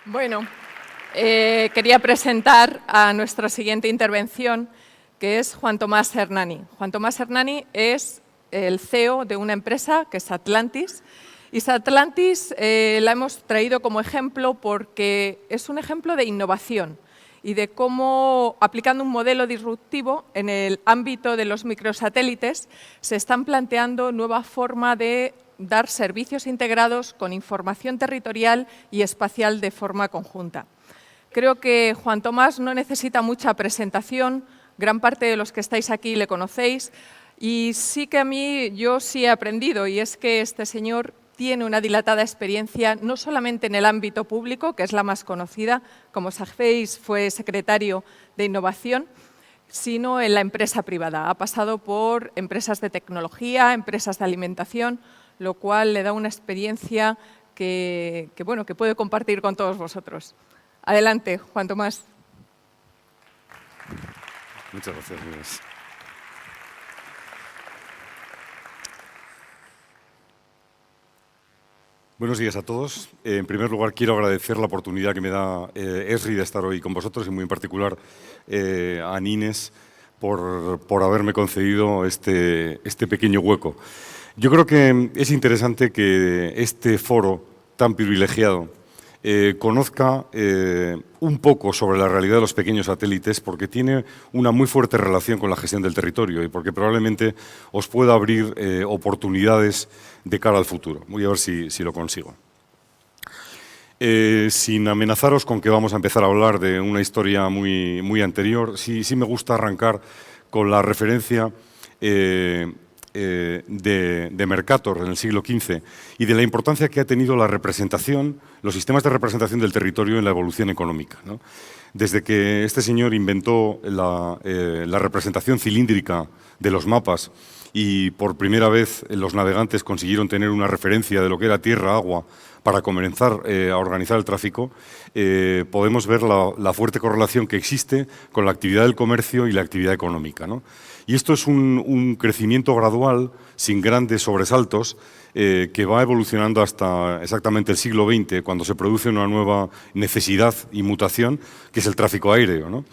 Bueno, quería presentar a nuestra siguiente intervención, que es Juan Tomás Hernani. Juan Tomás Hernani es el CEO de una empresa que es Atlantis. Y Atlantis la hemos traído como ejemplo porque es un ejemplo de innovación y de cómo, aplicando un modelo disruptivo en el ámbito de los microsatélites, se están planteando nueva forma de dar servicios integrados con información territorial y espacial de forma conjunta. Creo que Juan Tomás no necesita mucha presentación, gran parte de los que estáis aquí le conocéis, y sí que yo sí he aprendido, y es que este señor tiene una dilatada experiencia no solamente en el ámbito público, que es la más conocida, como sabéis fue secretario de Innovación, sino en la empresa privada. Ha pasado por empresas de tecnología, empresas de alimentación, lo cual le da una experiencia que puede compartir con todos vosotros. Adelante, Juan Tomás. Muchas gracias, Inés. Buenos días a todos. En primer lugar, quiero agradecer la oportunidad que me da Esri de estar hoy con vosotros y muy en particular a Inés por haberme concedido este pequeño hueco. Yo creo que es interesante que este foro tan privilegiado conozca un poco sobre la realidad de los pequeños satélites, porque tiene una muy fuerte relación con la gestión del territorio y porque probablemente os pueda abrir oportunidades de cara al futuro. Voy a ver si lo consigo. Sin amenazaros con que vamos a empezar a hablar de una historia muy anterior, sí me gusta arrancar con la referencia de Mercator en el siglo XV y de la importancia que ha tenido la representación, los sistemas de representación del territorio en la evolución económica, ¿no? Desde que este señor inventó la representación cilíndrica de los mapas y por primera vez los navegantes consiguieron tener una referencia de lo que era tierra, agua, para comenzar a organizar el tráfico, podemos ver la fuerte correlación que existe con la actividad del comercio y la actividad económica, ¿no? Y esto es un crecimiento gradual, sin grandes sobresaltos, que va evolucionando hasta exactamente el siglo XX, cuando se produce una nueva necesidad y mutación, que es el tráfico aéreo, ¿no?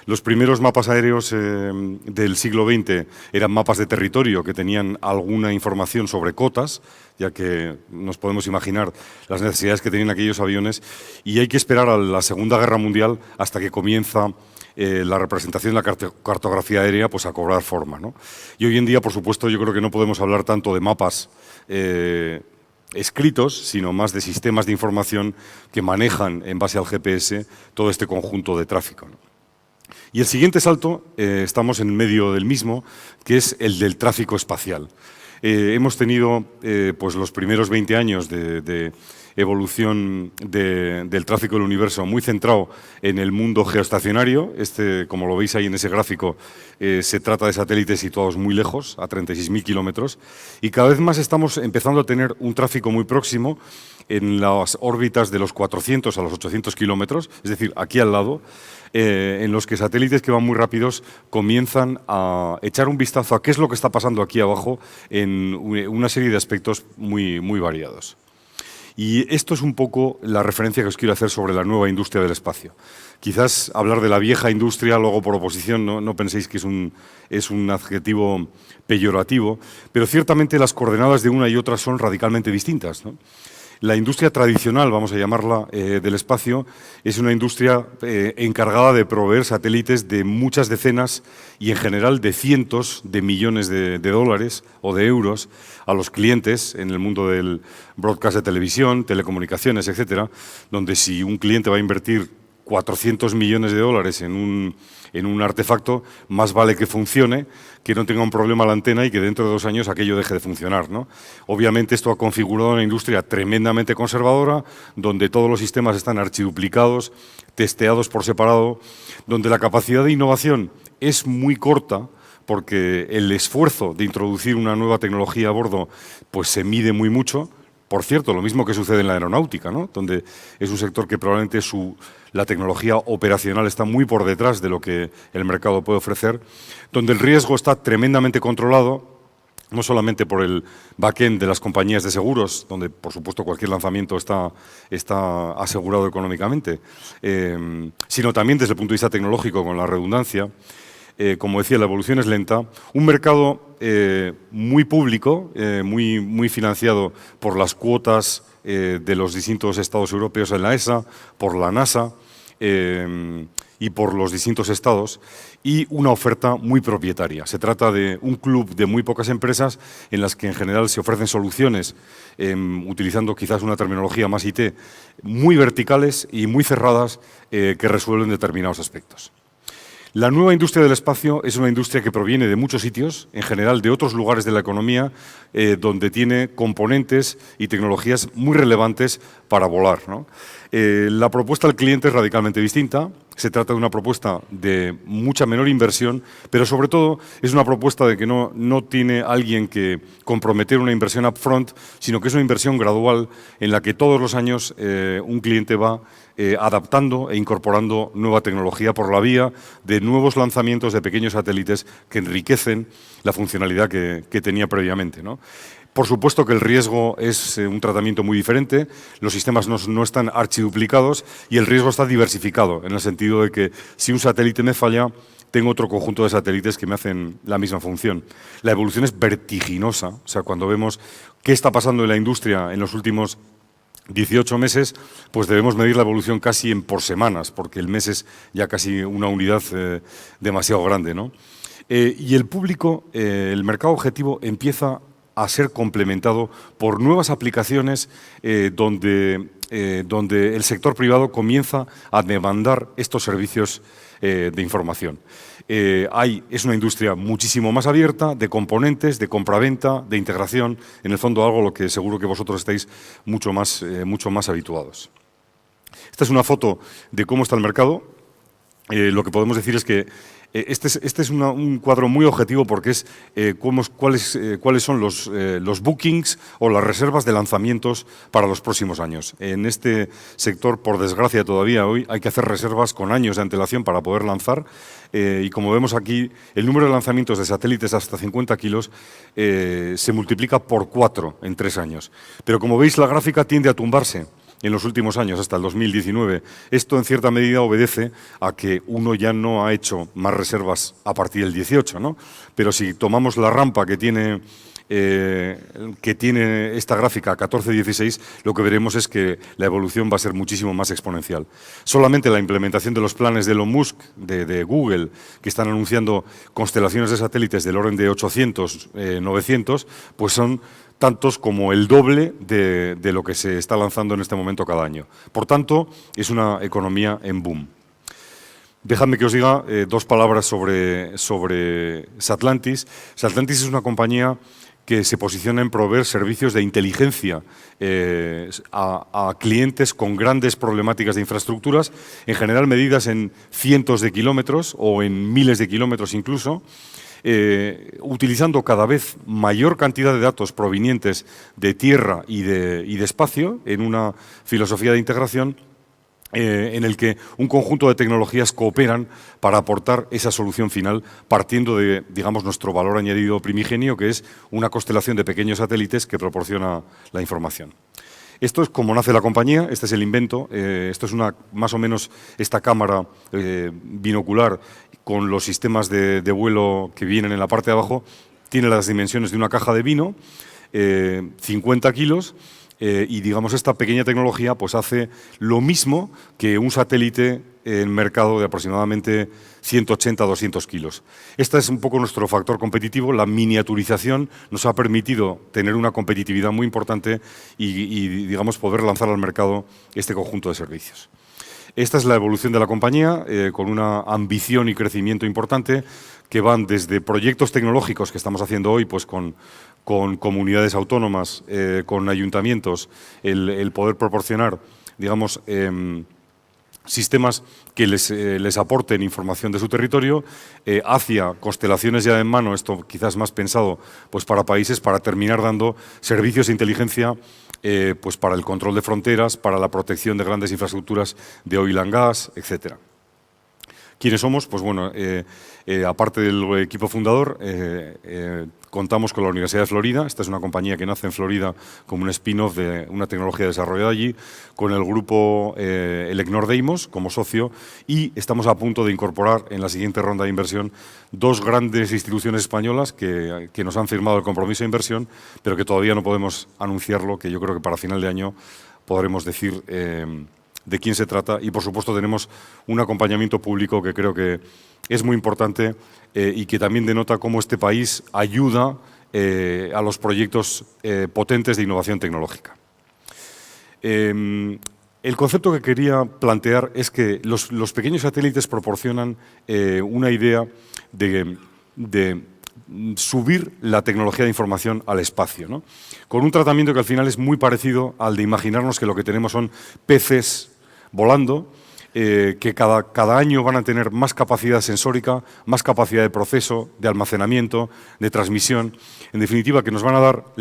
Los primeros mapas aéreos del siglo XX eran mapas de territorio que tenían alguna información sobre cotas, ya que nos podemos imaginar las necesidades que tenían aquellos aviones, y hay que esperar a la Segunda Guerra Mundial hasta que comienza la representación de la cartografía aérea pues, a cobrar forma, ¿no? Y hoy en día, por supuesto, yo creo que no podemos hablar tanto de mapas escritos, sino más de sistemas de información que manejan en base al GPS todo este conjunto de tráfico, ¿no? Y el siguiente salto, estamos en medio del mismo, que es el del tráfico espacial. Hemos tenido pues los primeros 20 años de evolución del tráfico del universo muy centrado en el mundo geoestacionario. Como lo veis ahí en ese gráfico, se trata de satélites situados muy lejos, a 36.000 kilómetros, y cada vez más estamos empezando a tener un tráfico muy próximo en las órbitas de los 400 a los 800 kilómetros, es decir, aquí al lado, en los que satélites que van muy rápidos comienzan a echar un vistazo a qué es lo que está pasando aquí abajo en una serie de aspectos muy variados. Y esto es un poco la referencia que os quiero hacer sobre la nueva industria del espacio. Quizás hablar de la vieja industria, luego por oposición, no penséis que es un adjetivo peyorativo, pero ciertamente las coordenadas de una y otra son radicalmente distintas, ¿no? La industria tradicional, vamos a llamarla, del espacio, es una industria encargada de proveer satélites de muchas decenas y en general de cientos de millones de dólares o de euros a los clientes en el mundo del broadcast de televisión, telecomunicaciones, etcétera, donde si un cliente va a invertir 400 millones de dólares en un artefacto, más vale que funcione, que no tenga un problema la antena y que dentro de 2 años aquello deje de funcionar, ¿no? Obviamente esto ha configurado una industria tremendamente conservadora, donde todos los sistemas están archiduplicados, testeados por separado, donde la capacidad de innovación es muy corta, porque el esfuerzo de introducir una nueva tecnología a bordo pues se mide muy mucho. Por cierto, lo mismo que sucede en la aeronáutica, ¿no? Donde es un sector que probablemente la tecnología operacional está muy por detrás de lo que el mercado puede ofrecer, donde el riesgo está tremendamente controlado, no solamente por el backend de las compañías de seguros, donde por supuesto cualquier lanzamiento está asegurado económicamente, sino también desde el punto de vista tecnológico, con la redundancia. Como decía, la evolución es lenta. Un mercado muy público, muy financiado por las cuotas de los distintos estados europeos en la ESA, por la NASA y por los distintos estados, y una oferta muy propietaria. Se trata de un club de muy pocas empresas en las que en general se ofrecen soluciones, utilizando quizás una terminología más IT, muy verticales y muy cerradas que resuelven determinados aspectos. La nueva industria del espacio es una industria que proviene de muchos sitios, en general de otros lugares de la economía, donde tiene componentes y tecnologías muy relevantes para volar, ¿no? La propuesta al cliente es radicalmente distinta. Se trata de una propuesta de mucha menor inversión, pero sobre todo es una propuesta de que no tiene alguien que comprometer una inversión upfront, sino que es una inversión gradual en la que todos los años un cliente va adaptando e incorporando nueva tecnología por la vía de nuevos lanzamientos de pequeños satélites que enriquecen la funcionalidad que tenía previamente, ¿no? Por supuesto que el riesgo es un tratamiento muy diferente, los sistemas no están archiduplicados y el riesgo está diversificado, en el sentido de que si un satélite me falla, tengo otro conjunto de satélites que me hacen la misma función. La evolución es vertiginosa, o sea, cuando vemos qué está pasando en la industria en los últimos 18 meses, pues debemos medir la evolución casi por semanas, porque el mes es ya casi una unidad demasiado grande, ¿no? Y el público, el mercado objetivo empieza a ser complementado por nuevas aplicaciones donde el sector privado comienza a demandar estos servicios de información. Es una industria muchísimo más abierta, de componentes, de compraventa, de integración, en el fondo algo a lo que seguro que vosotros estáis mucho más habituados. Esta es una foto de cómo está el mercado. Lo que podemos decir es que este es un cuadro muy objetivo porque es cuáles son los bookings o las reservas de lanzamientos para los próximos años. En este sector, por desgracia todavía hoy, hay que hacer reservas con años de antelación para poder lanzar y como vemos aquí, el número de lanzamientos de satélites hasta 50 kilos se multiplica por 4 en 3 años. Pero como veis, la gráfica tiende a tumbarse en los últimos años, hasta el 2019. Esto, en cierta medida, obedece a que uno ya no ha hecho más reservas a partir del 18, ¿no? Pero si tomamos la rampa que tiene esta gráfica 14-16, lo que veremos es que la evolución va a ser muchísimo más exponencial. Solamente la implementación de los planes de Elon Musk, de Google, que están anunciando constelaciones de satélites del orden de 800, 900, pues son tantos como el doble de lo que se está lanzando en este momento cada año. Por tanto, es una economía en boom. Dejadme que os diga dos palabras sobre Satlantis. Satlantis es una compañía que se posiciona en proveer servicios de inteligencia a clientes con grandes problemáticas de infraestructuras, en general medidas en cientos de kilómetros o en miles de kilómetros incluso, utilizando cada vez mayor cantidad de datos provenientes de tierra y de espacio en una filosofía de integración en el que un conjunto de tecnologías cooperan para aportar esa solución final partiendo de, digamos, nuestro valor añadido primigenio, que es una constelación de pequeños satélites que proporciona la información. Esto es como nace la compañía, este es el invento, esto es más o menos esta cámara binocular con los sistemas de vuelo que vienen en la parte de abajo, tiene las dimensiones de una caja de vino, 50 kilos, y digamos esta pequeña tecnología pues hace lo mismo que un satélite en mercado de aproximadamente 180 a 200 kilos. Este es un poco nuestro factor competitivo. La miniaturización nos ha permitido tener una competitividad muy importante y digamos, poder lanzar al mercado este conjunto de servicios. Esta es la evolución de la compañía, con una ambición y crecimiento importante que van desde proyectos tecnológicos que estamos haciendo hoy pues con comunidades autónomas, con ayuntamientos, el poder proporcionar, digamos, sistemas que les aporten información de su territorio, hacia constelaciones ya en mano, esto quizás más pensado pues para países, para terminar dando servicios de inteligencia pues para el control de fronteras, para la protección de grandes infraestructuras de oil and gas, etcétera. ¿Quiénes somos? Pues bueno, aparte del equipo fundador, contamos con la Universidad de Florida. Esta es una compañía que nace en Florida como un spin-off de una tecnología desarrollada allí, con el grupo Elecnor Deimos como socio, y estamos a punto de incorporar en la siguiente ronda de inversión 2 grandes instituciones españolas que nos han firmado el compromiso de inversión, pero que todavía no podemos anunciarlo, que yo creo que para final de año podremos decir de quién se trata. Y, por supuesto, tenemos un acompañamiento público que creo que es muy importante y que también denota cómo este país ayuda a los proyectos potentes de innovación tecnológica. El concepto que quería plantear es que los pequeños satélites proporcionan una idea de subir la tecnología de información al espacio, ¿no? Con un tratamiento que al final es muy parecido al de imaginarnos que lo que tenemos son peces volando, que cada año van a tener más capacidad sensórica, más capacidad de proceso, de almacenamiento, de transmisión. En definitiva, que le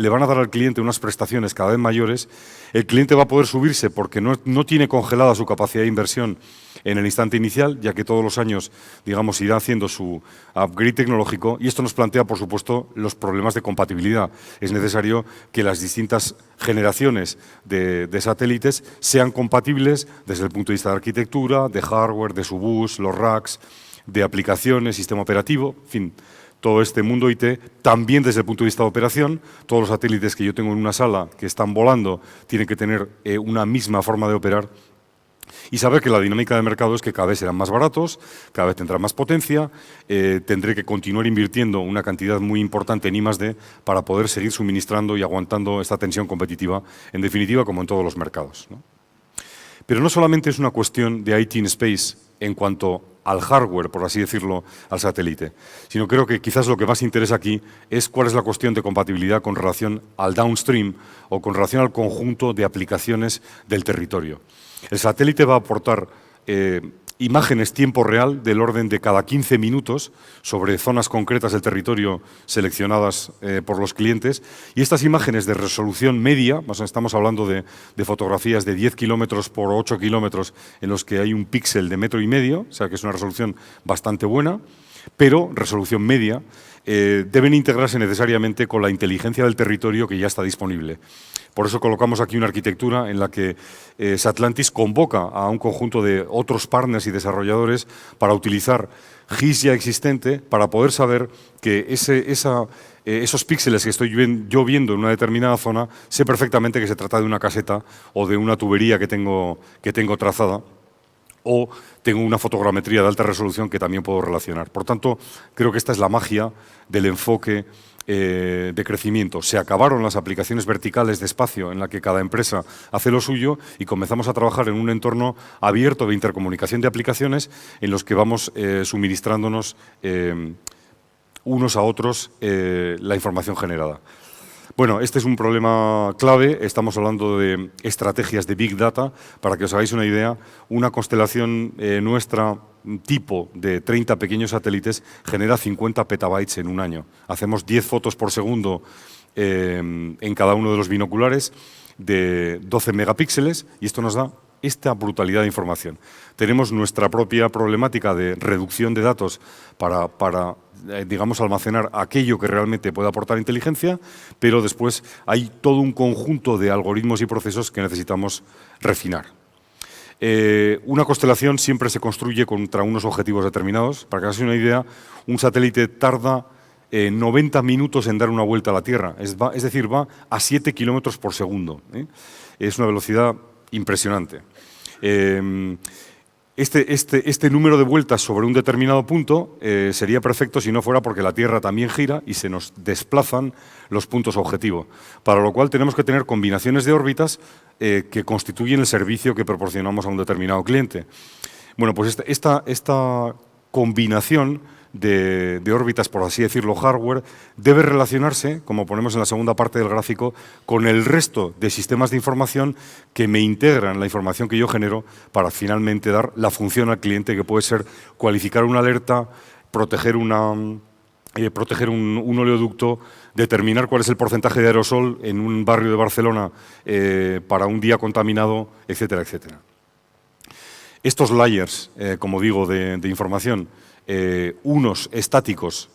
van a dar al cliente unas prestaciones cada vez mayores. El cliente va a poder subirse porque no tiene congelada su capacidad de inversión en el instante inicial, ya que todos los años, digamos, irá haciendo su upgrade tecnológico, y esto nos plantea, por supuesto, los problemas de compatibilidad. Es necesario que las distintas generaciones de satélites sean compatibles desde el punto de vista de arquitectura, de hardware, de su bus, los racks, de aplicaciones, sistema operativo, en fin, todo este mundo IT, también desde el punto de vista de operación. Todos los satélites que yo tengo en una sala que están volando tienen que tener una misma forma de operar. Y saber que la dinámica de mercado es que cada vez serán más baratos, cada vez tendrán más potencia, tendré que continuar invirtiendo una cantidad muy importante en I+D para poder seguir suministrando y aguantando esta tensión competitiva, en definitiva, como en todos los mercados, ¿no? Pero no solamente es una cuestión de IT in Space en cuanto al hardware, por así decirlo, al satélite, sino creo que quizás lo que más interesa aquí es cuál es la cuestión de compatibilidad con relación al downstream o con relación al conjunto de aplicaciones del territorio. El satélite va a aportar imágenes tiempo real del orden de cada 15 minutos sobre zonas concretas del territorio seleccionadas por los clientes, y estas imágenes de resolución media, estamos hablando de fotografías de 10 kilómetros por 8 kilómetros en los que hay un píxel de 1,5 metros, o sea que es una resolución bastante buena, pero resolución media, deben integrarse necesariamente con la inteligencia del territorio que ya está disponible. Por eso colocamos aquí una arquitectura en la que Satlantis convoca a un conjunto de otros partners y desarrolladores para utilizar GIS ya existente para poder saber que esos píxeles que estoy yo viendo en una determinada zona, sé perfectamente que se trata de una caseta o de una tubería que tengo trazada, o tengo una fotogrametría de alta resolución que también puedo relacionar. Por tanto, creo que esta es la magia del enfoque de crecimiento. Se acabaron las aplicaciones verticales de espacio en la que cada empresa hace lo suyo y comenzamos a trabajar en un entorno abierto de intercomunicación de aplicaciones en los que vamos suministrándonos unos a otros la información generada. Bueno, este es un problema clave. Estamos hablando de estrategias de Big Data. Para que os hagáis una idea, una constelación nuestra tipo de 30 pequeños satélites genera 50 petabytes en un año. Hacemos 10 fotos por segundo en cada uno de los binoculares de 12 megapíxeles y esto nos da esta brutalidad de información. Tenemos nuestra propia problemática de reducción de datos para digamos, almacenar aquello que realmente puede aportar inteligencia, pero después hay todo un conjunto de algoritmos y procesos que necesitamos refinar. Una constelación siempre se construye contra unos objetivos determinados. Para que os hagáis una idea, un satélite tarda 90 minutos en dar una vuelta a la Tierra, es decir, va a 7 kilómetros por segundo. Es una velocidad impresionante. Este número de vueltas sobre un determinado punto sería perfecto si no fuera porque la Tierra también gira y se nos desplazan los puntos objetivo, para lo cual tenemos que tener combinaciones de órbitas que constituyen el servicio que proporcionamos a un determinado cliente. Bueno, pues esta combinación de órbitas, por así decirlo, hardware, debe relacionarse, como ponemos en la segunda parte del gráfico, con el resto de sistemas de información que me integran la información que yo genero para finalmente dar la función al cliente, que puede ser cualificar una alerta, proteger un oleoducto, determinar cuál es el porcentaje de aerosol en un barrio de Barcelona para un día contaminado, etcétera, etcétera. Estos layers, como digo, de información unos estáticos,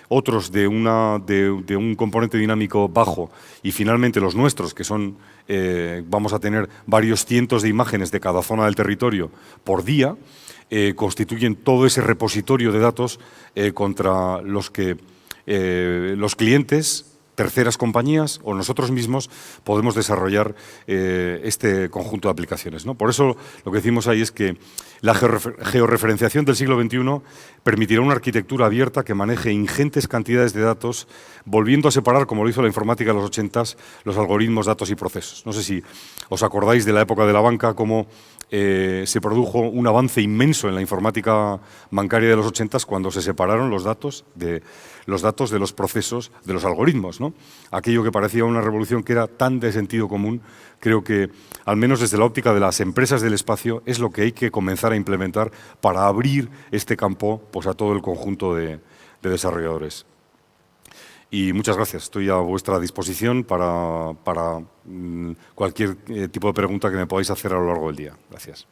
otros de un componente dinámico bajo y finalmente los nuestros, que son, vamos a tener varios cientos de imágenes de cada zona del territorio por día, constituyen todo ese repositorio de datos contra los que los clientes, terceras compañías o nosotros mismos podemos desarrollar este conjunto de aplicaciones, ¿no? Por eso lo que decimos ahí es que la georreferenciación del siglo XXI permitirá una arquitectura abierta que maneje ingentes cantidades de datos, volviendo a separar, como lo hizo la informática en los 80s, los algoritmos, datos y procesos. No sé si os acordáis de la época de la banca, cómo se produjo un avance inmenso en la informática bancaria de los 80s cuando se separaron los datos de los procesos, de los algoritmos, ¿no? Aquello que parecía una revolución que era tan de sentido común, creo que, al menos desde la óptica de las empresas del espacio, es lo que hay que comenzar a implementar para abrir este campo pues, a todo el conjunto de desarrolladores. Y muchas gracias. Estoy a vuestra disposición para cualquier tipo de pregunta que me podáis hacer a lo largo del día. Gracias.